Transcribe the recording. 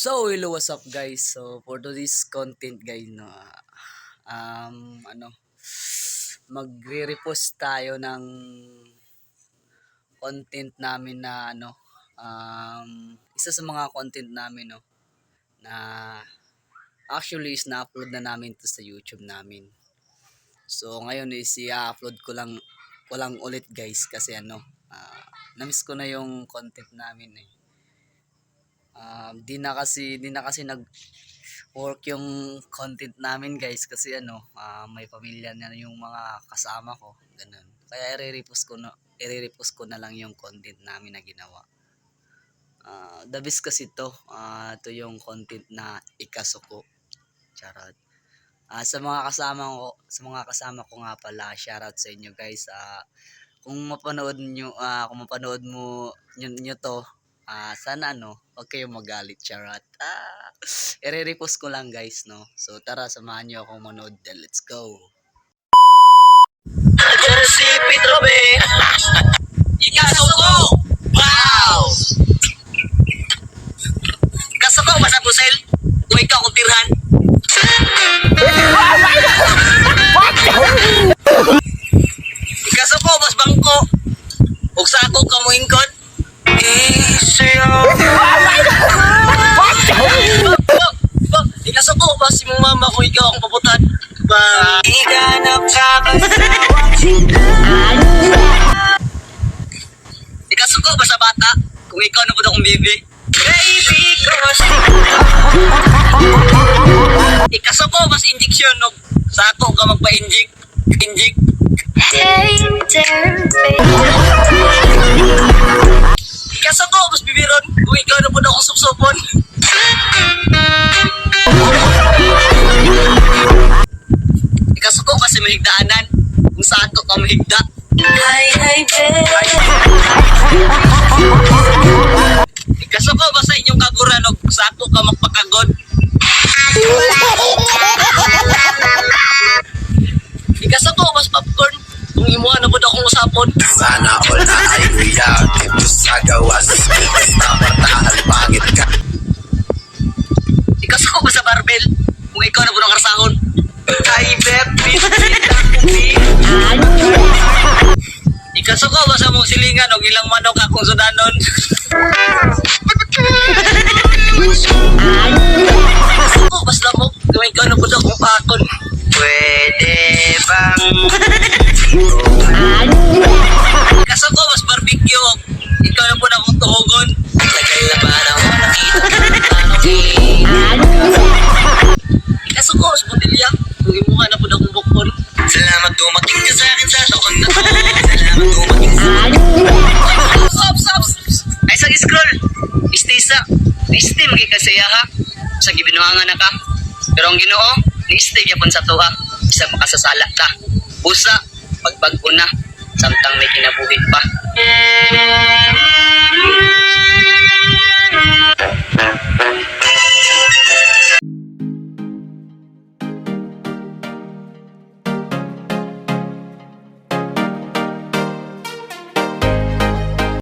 So, hello, what's up guys? So, for today's content guys, no, magre-repost tayo ng content namin na isa sa mga content namin, no, na actually is na-upload na namin to sa YouTube namin. So, ngayon is i-upload ko lang ulit guys kasi na-miss ko na yung content namin eh. Di na kasi nag-work yung content namin guys kasi may pamilya na yung mga kasama ko, ganun. Kaya i-repost ko na lang yung content namin na ginawa. The best kasi ito yung content na ikasuko. Charot. Sa mga kasama ko nga pala, shoutout sa inyo guys. Kung mapanood mo to, sana wag kayong magalit, charot. I-repost ko lang guys, no. So tara, samahan niyo akong manood. Let's go. Si Petrobe, ikasuko. Wow! Ikasuko ba sa pusel? O ikaw kung tirhan? Ikasuko mas bangko. Ug sa ako kamuhingkod. Ikasuko ba si mong mama kung ikaw ang paputan? Iganap ka ba ikasuko ba sa bata kung ikaw na po akong bibi? Baby ko ikasuko ba sa injection o sa ako ka magpa-inject? Ikasuko ba sa bibiron kung ikaw na po akong supsupon? Ikasuko kasi mahigdaanan kung saan ko ka mahigda. Hi, ikasuko ba sa inyong kaguran o kung saan ko ka magpakagod? Ikasuko ba sa popcorn kung imuha na po akong usapon? Sana all na ay uyag ito sa gawas na matahal pangit ka. Ikasuko ba sa barbell kung ikaw na po ng karsahon? Ay, baby, ikasuko ba sa mong silingan o ilang manok akong sudanon? Ikasuko ba sa lamok kung ikaw na po akong pakon? Pwede bang ikasuko ba sa barbecue ikaw na po akong tuhugon? Lagay na ba na ako nakita ikasuko sa botilya kung imuha na po akong bukon? Salamat dumating ka sa akin sa taon na to. Salamat dumating sa akin. Stop! Ay, scroll. Stay magkikasaya ha. Sa gibinuhangan na ka. Pero ang Ginoo, ni-stay yapon sa tuha. Isa makasasala ka. Busa, pagbago na. Samtang may kinabuhi pa.